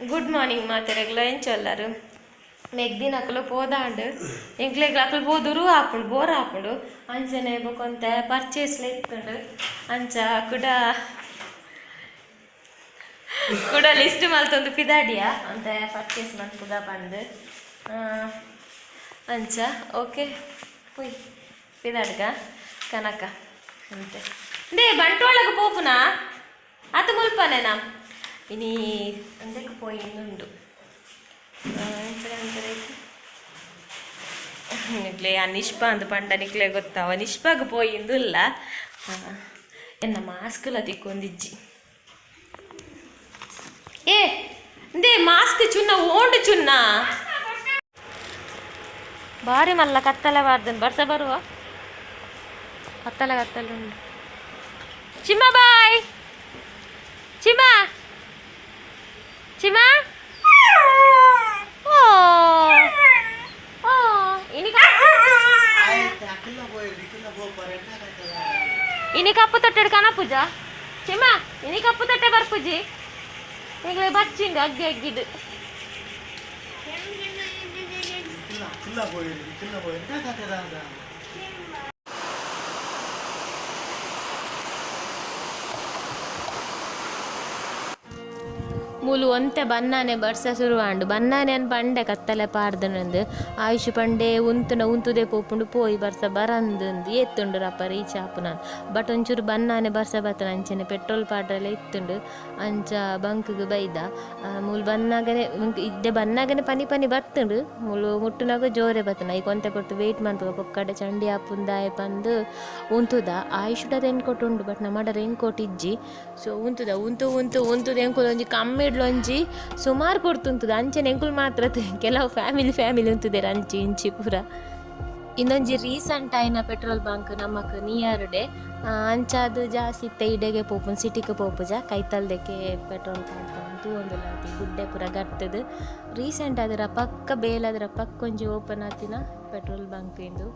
Good morning మా తెరగలో ఏం చల్లారు నెగ్దిన అక్కలు పోదాండు ఇంట్లోకి అక్కలు పోదురు అప్పుడు బోర్ అప్పుడు అంచనే కొంత పర్చేస్లు ఎత్తుండు అంచ ಕೂಡ ಲಿಸ್ಟ್ ಮಲ್ತೊಂದು ಪಿದಾಡಿಯಾ ಅಂತ ಪರ್ಚೇಸ್ ಮಾಡ್ತದ ಬಂದು ಅಂಚ ಓಕೆ ಪುಯ್ ಪಿದಾಡ್ಗ ಕನಕ ಅಂತೆ ದೇ ಬಂಟ್ವಾಳಗೆ ಪೋಪುನಾ ಅದು ಮುಲ್ಪನೇನಾ ಇನಿ ಅಂದಕ್ಕೆ ಪೋಯಿಂದುಂಡು ನಿಕ್ಲೆ ಆ ನಿಷ್ಪಾ ಅಂತ ಪಂಡ ನಿಕ್ಲೆ ಗೊತ್ತಾವ ನಿಷ್ಪಾಗ ಪೋಯಿಂದು ಇಲ್ಲ ಎನ್ನ ಮಾಸ್ಕ್ಲ ತಿಕ್ಕೊಂದಿಜ್ಜಿ ఏ దే మాస్క్ చున్న ఓండు చున్న భారీ మళ్ళా కత్తల వాడుతుంది బర్స బరువా కత్తలు చిమ్మా బాయ్ చిమ్మా చిమ్మా ఓ ఓ ఇని కప్పు తొట్టాడు కానా పూజ చిమ్మా ఇని కప్పు తొట్టే బర్ పూజీ ಈಗಲೇ ಬಚ್ಚಿಂದು ಅಗ್ಗಿ ಅಗ್ಗಿದ್ದು ಮೂಲು ಒಂತೆ ಬನ್ನಾನೆ ಬರ್ಸ ಶುರುವಾಂಡು ಬನ್ನಾನೆ ಅನ್ ಪಂಡೆ ಕತ್ತಲೆ ಪಾಡ್ದನಂದು ಆಯುಷ್ ಪಂಡೆ ಉಂತುದೆ ಪೋಪುಂಡು ಪೋಯಿ ಬರ್ಸ ಬರಂದು ಎತ್ತುಂಡು ರಪ್ಪ ರೀಚ್ ಆಪು ನಾನು ಬಟ್ ಒಂಚೂರು ಬನ್ನಾನೆ ಬರ್ಸ ಬತ್ತನ ಅಂಚನೆ ಪೆಟ್ರೋಲ್ ಪಾಡ್ರೆಲ್ಲ ಇತ್ತುಂಡು ಅಂಚ ಬಂಕ್ಗೆ ಬೈದ ಮೂಲು ಬನ್ನಾಗನೆ ಪನಿ ಬತ್ತುಂಡು ಮೂಲು ಮುಟ್ಟುನಾಗ ಜೋರೆ ಬತ್ತನ ಈ ಕೊಂತೆ ಕೊಟ್ಟು ವೆಯ್ಟ್ ಮಾಡ್ಬೇಕು ಪೊಕ್ಕಡೆ ಚಂಡಿ ಆಪುಂದಾಯ ಬಂದು ಉಂತುದ ಆಯುಷುಡ ರೆನ್ ಕೋಟ್ ಉಂಡು ಬಟ್ ನಮ್ಮಡ ರೆನ್ ಕೋಟ್ ಇಜ್ಜಿ ಸೊ ಉಂತುದ ಎಂಕುಲು ಒಂಜಿ ಕಮ್ಮಿ ಒಂಜಿ ಸುಮಾರು ಕೊಡ್ತುಂತದ ಅಂಚನೆ ಎಂಕುಲು ಮಾತ್ರ ಕೆಲವು ಫ್ಯಾಮಿಲಿ ಉಂತುದೇರ ಅಂಚಿ ಇಂಚಿ ಪೂರ ಇನ್ನೊಂಜಿ ರೀಸೆಂಟ್ ಆಯ್ನ ಪೆಟ್ರೋಲ್ ಬಂಕ್ ನಮಕ್ ನಿಯರ್ ಡೇ ಅಂಚಾದು ಜಾಸ್ತಿ ಇತ್ತೆ ಇಡೆಗೆ ಪೋಪುನ್ ಸಿಟಿಗೆ ಪೋಪುಜ ಕೈತಲ್ದಕ್ಕೆ ಪೆಟ್ರೋಲ್ ಕಾಣ್ತು ಒಂದು ಲಾತಿ ಗುಡ್ಡೆ ಪೂರ ಗಟ್ಟದು ರೀಸೆಂಟ್ ಅದರ ಪಕ್ಕ ಬೇಲ್ ಅದರ ಪಕ್ಕ ಒಂಜಿ ಓಪನ್ ಆತಿನ ಪೆಟ್ರೋಲ್ ಬಂಕ್ ಇಂದು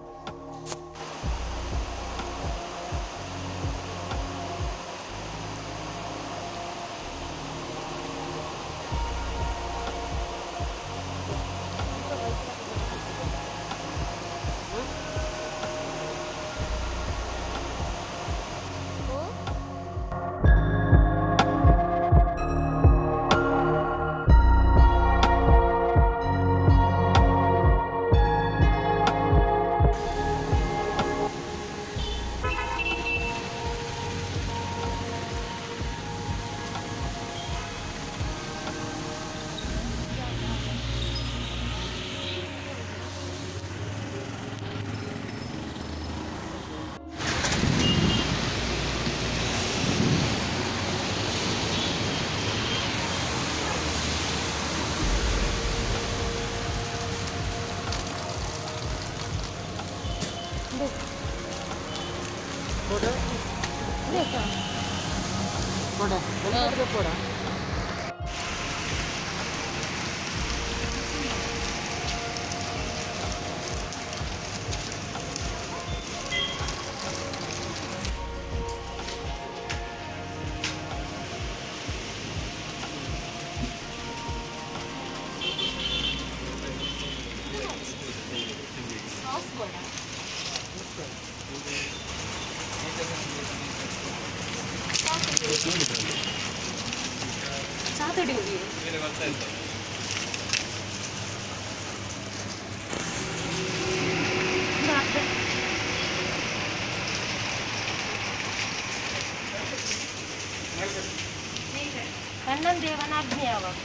ಕಣ್ಣನ್ ದೇವನಾಜ್ಞೆ ಯಾವಾಗ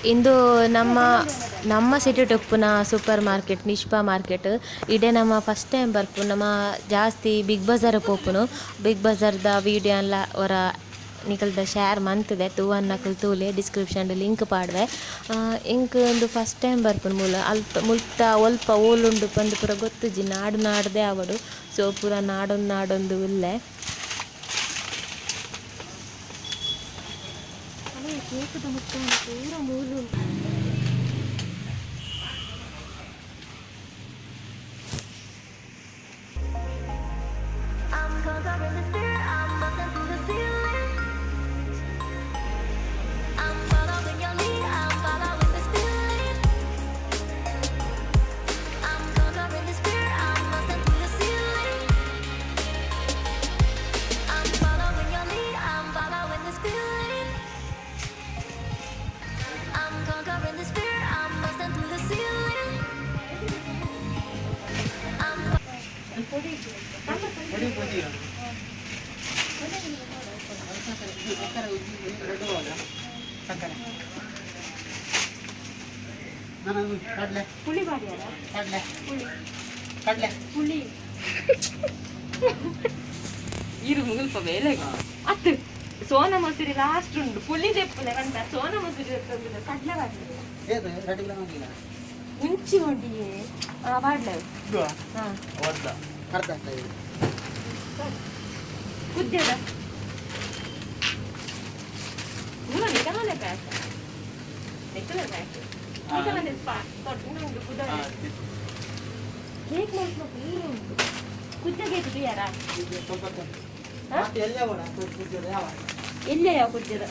ಇಂದು ನಮ್ಮ ಸಿಟಿ ಟೊಪ್ಪುನ ಸೂಪರ್ ಮಾರ್ಕೆಟ್ ನಿಷ್ಪಾ ಮಾರ್ಕೆಟ್ ಇಡೇ ನಮ್ಮ ಫಸ್ಟ್ ಟೈಮ್ ಬರ್ಪು ನಮ್ಮ ಜಾಸ್ತಿ ಬಿಗ್ ಬಜಾರ್ ಪೋಪುನು ಬಿಗ್ ಬಜಾರ್ದ ವೀಡಿಯೋ ಎಲ್ಲ ಅವರ ನಿಕಲ್ದ ಶೇರ್ ಮಂತದೆ ತೂವನ್ನಕಲ್ ತೂಲೆ ಡಿಸ್ಕ್ರಿಪ್ಷನ್ ಲಿಂಕ್ ಪಾಡ್ವೆ ಇಂಕ್ ಒಂದು ಫಸ್ಟ್ ಟೈಮ್ ಬರ್ಪುನು ಮುಲ್ತ ಒಲ್ಪ ಓಲುಂಡು ಪಂದು ಪೂರ ಗೊತ್ತುಜಿ ನಾಡ್ದೆ ಅವಡು ಸೊ ಪೂರ ನಾಡೊಂದು ಉಲ್ಲೆ ಕೇಕದ ಮುಟ್ಟ ಪೂರ ಮೂಲು ಪುಳಿ ಬಾಡಿಯಾರ ಕಡ್ಲೆ ಪುಳಿ ಇರು ಮುಗಲ್ಪ ಬೇಲೆ ಅತ್ತು ಸೋನ ಮೊಸರಿ ಲಾಸ್ಟ್ ಉಂಟು ಪುಳಿ ದೆಪ್ಪಲೆ ಕಂಡ ಸೋನ ಮೊಸರಿ ಕಡ್ಲೆ ಬಾಡ್ಲೆ ಮುಂಚಿ ಹೊಂಡಿಯೇ ಬಾಡ್ಲೆ ಕುದ್ಯದ ನಿಕಲನೆ ಪ್ಯಾಕ್ ನಿಕಲನೆ ಪ್ಯಾಕ್ ನಿಕಲನೆ ಸ್ಪಾಟ್ ತೊಟ್ಟು ಉಂಟು ಕುದ ಕೇಕ್ ಮಾಡ್ಕೊ ಪೂರ ಉಂಟು ಕುದ್ಯಗೆ ಬಿಯಾರ ಎಲ್ಲೇ ಯಾವ ಕುದ್ಯದ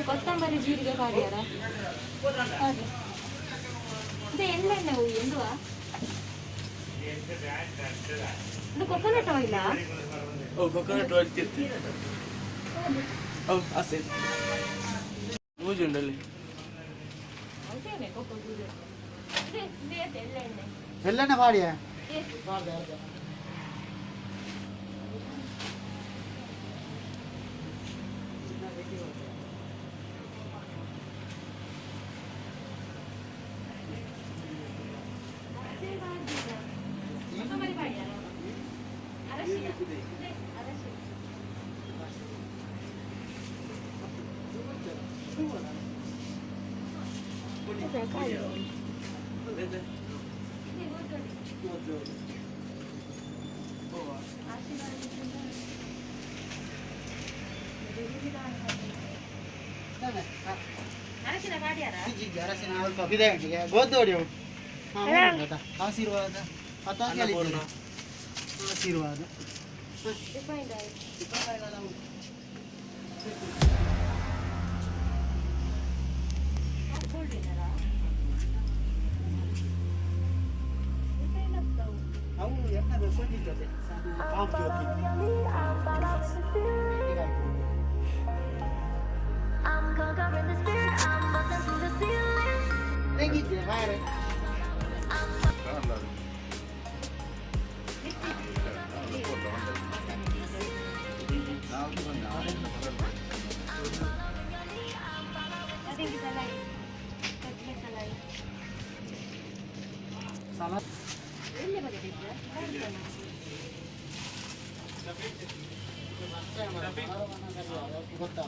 ಕೊತ್ತಂಬರಿ ಜೀರಿಗೆ ಕಾಡಿಯಾರ ಎಣ್ಣೆಣ್ಣೆ ಹೂ ಎಂದುವಾ ಕೊಕೊನಟ್ ಆಯಿಲ್ ಕೊಕೊನಟ್ ಆಯಿಲ್ ತಿರ್ತಿ ಅಸೆ ಮೂಜುಂಡಲ್ಲಿ ಎಲ್ಲೆಣ್ಣೆ ಮಾಡಿಯಾ ಗೋದೋಡಿ ಆಶೀರ್ವಾದ ಆಶೀರ್ವಾದ ಅವು ಎಣ್ಣ ಬೆಳ್ಕೊಂಡಿರ್ತದೆ ಹೇಗಿದ್ದೆ ಬಾರೆ ಸಲಾದ್ ಎಲ್ಲಿ ಬಗೆದಿದ್ದೆ ಗೊತ್ತಾ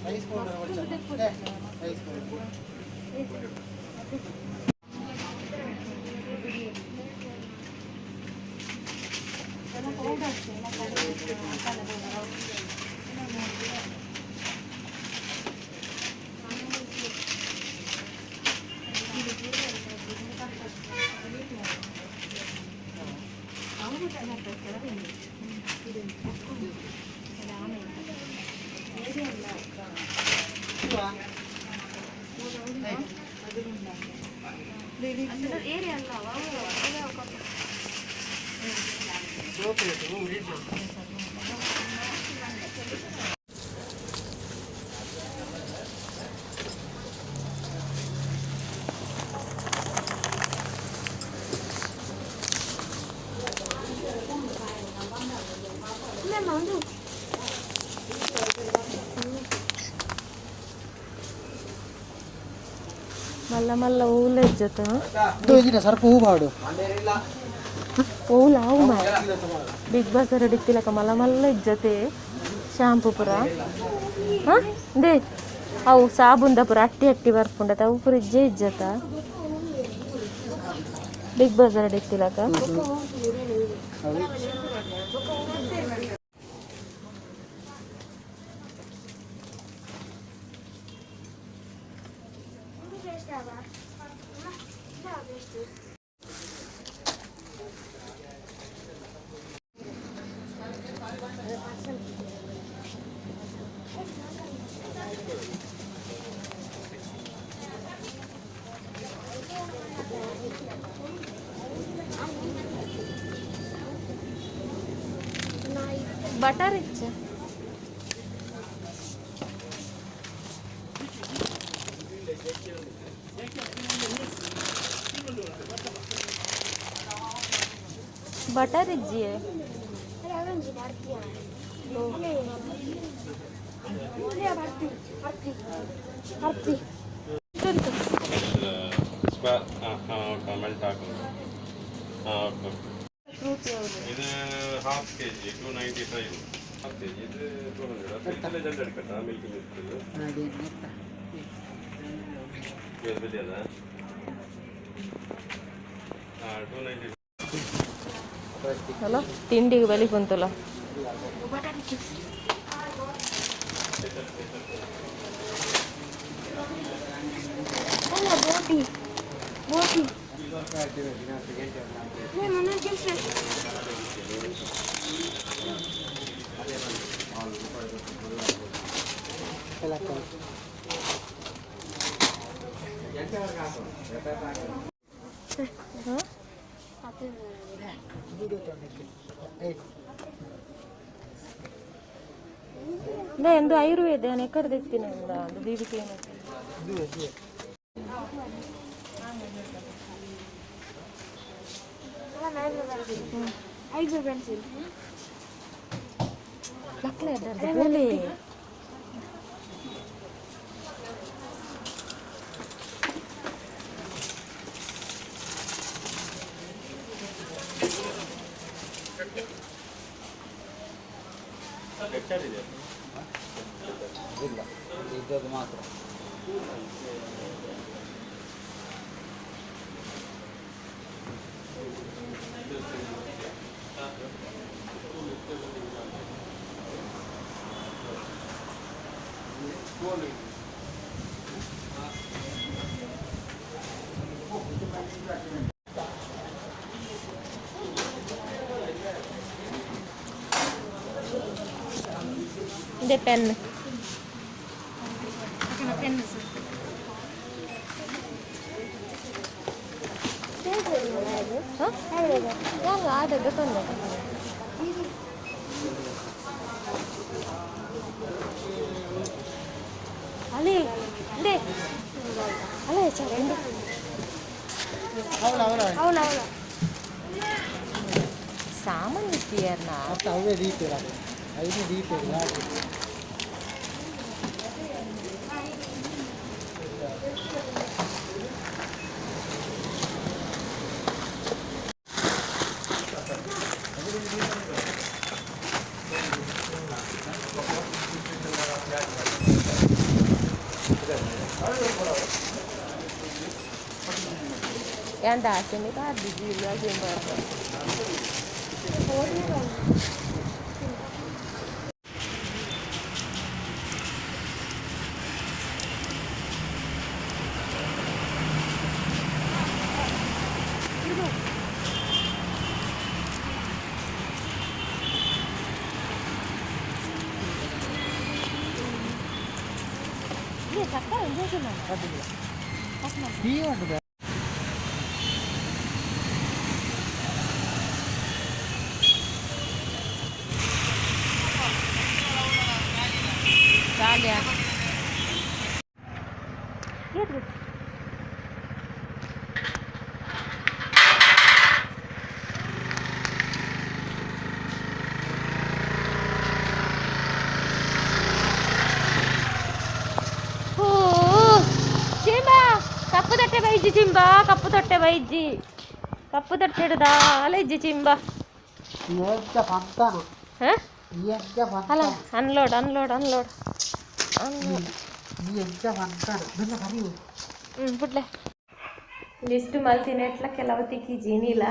ರೈಸ್ ಪೌಡರ್ ರೈಸ್ ಪೌಡರ್ ಮಲ್ಲ ಮಲ್ಲ ಹೂಲ ಇಜ್ಜತ ಸ್ವಲ್ಪ ಹೂ ಮಾಡು ಹೂಲ ಹೂ ಮಾಡ ಬಿಗ್ ಬಜಾರ್ ಹಿಡಿತಿಲಕ ಮಲ್ಲ ಮಲ್ಲ ಇಜ್ಜತೆ ಶಾಂಪು ಪುರ ಹಾಂ ದೇ ಅವು ಸಾಬುಂದ ಪುರ ಅಟ್ಟಿ ಅಟ್ಟಿ ಬರ್ಪುಂಡತ ಅವು ಪುರ ಇಜ್ಜೆ ಇಜ್ಜತ ಬಿಗ್ ಬಜಾರ್ ಹಿಡಿತಿಲಕ ಬಟರ್ ಇಚ್ಚ ಬಟರ್ ಇಜ್ಜಿಯೇ ಮೆಲ್ಟ್ ಹಾಕೋದು ಇದು half K G 295 half K G ಇದು 200 ಫ್ರಿಜ್ಜಲ್ಲೇ ಜಲ್ದಿ ಅಡ್ಕಟ್ಟ ಮಿಲ್ಕ್ ಮಿಲ್ಕ್ ಇದು ಬಿದ್ದಲ್ಲ 290 ಅಲ್ಲ ತಿಂಡಿಗೆ ಬಲಿ ಬಂತಲ್ಲ ಎಂದು ಆಯುರ್ವೇದ ಎಕ್ಕಡ ತೆಗ್ತೀನಿ ಅದು ಬೀಬಿಕೆ ಐದು ಪೆನ್ಸಿಲ್ ಮಕ್ಕಳೇ ಬೇಲೆ ಇಲ್ಲ ಇದ್ದದ್ದು ಮಾತ್ರ ಇದೆ ಪೆನ್ ಆದದ್ದು ತಂದೆ ಅಲ್ಲಿ ಇದೆ ಅಲ್ಲ ಚರಂಡಿ ಅವಳ ಸಾಮಾನ್ಯ ಇರ್ತೀಯರ್ನ ಮತ್ತೆ ಅವೇ ದೀಪ ಇರೋದು ಐದು ದೀಪ ಯಾಕೆ yang dasar ini kan di gila sih Iya, kakak enggak sih mana? Pas mana? Iya, udah. Salia. Lihat, lihat. Simba, ಕಪ್ಪು ತಟ್ಟೆ ಬೈಜಿ ಚಿಂಬ ಕಪ್ಪು ತಟ್ಟೆ ಬೈಜಿ ಕಪ್ಪು ತಟ್ಟೆ ಹಿಡ್ದಾಲ ಇಜ್ಜಿ ಚಿಂಬ ಅಲ್ಲ ಅನ್ಲೋಡ್ ಅನ್ಲೋಡ್ ಅನ್ಲೋಡ್ ಬಿಡ್ಲೆ ಲಿಸ್ಟ್ ಮಲ್ತಿನ ಎಟ್ಲ ಕೆಲವು ತಿಕ್ಕಿಜೀನಿಲ್ಲ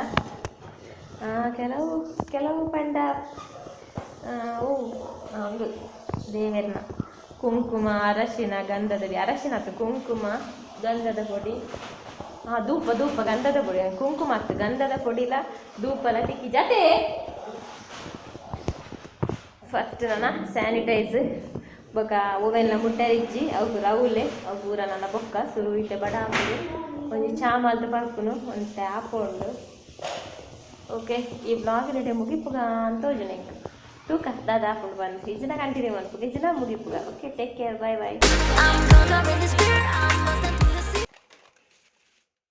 ಕೆಲವು ಕೆಲವು ಪಂಡ ಒಂದು ದೇವರನ ಕುಂಕುಮ ಅರಶಿನ ಗಂಧದ ಅರಶಿನ ಆಯ್ತು ಕುಂಕುಮ ಗಂಧದ ಪೊಡಿ ಧೂಪ ಧೂಪ ಗಂಧದ ಪೊಡಿ ಕುಂಕುಮ ಆಯ್ತು ಗಂಧದ ಪೊಡಿಲ ಧೂಪಲ ತಿಕ್ಕಿ ಜತೆ ಫಸ್ಟ್ ನನ್ನ ಸ್ಯಾನಿಟೈಸ್ ಬೊಕ ಓವೆನ್ಲ ಮುಟ್ಟರಿಜ್ಜಿ ಅವು ರೌಲೆ ಅವು ಪೂರ ನನ್ನ ಬೊಕ್ಕ ಸುರು ಇಟ್ಟೆ ಬಡ ಹಾಕುದು ಒಂದು ಚಾ ಮಾಲ್ತ ಪರ್ಪುನು ಒಂದು ಟ್ಯಾಪ್ ಉಂಡು ಓಕೆ ಈ ಬ್ಲಾಗಿನ ಮುಗಿಪುಗ ಅಂತ ಯೋಜನೆ ತೂಕ ದಾದ ಹಾಕೊಂಡು ಬಂದು ಇದನ್ನ ಕಂಟಿನ್ಯೂ ಮಾಡ್ಬೇಕು ಇದನ್ನ ಮುಗಿಪುಗ okay take care bye by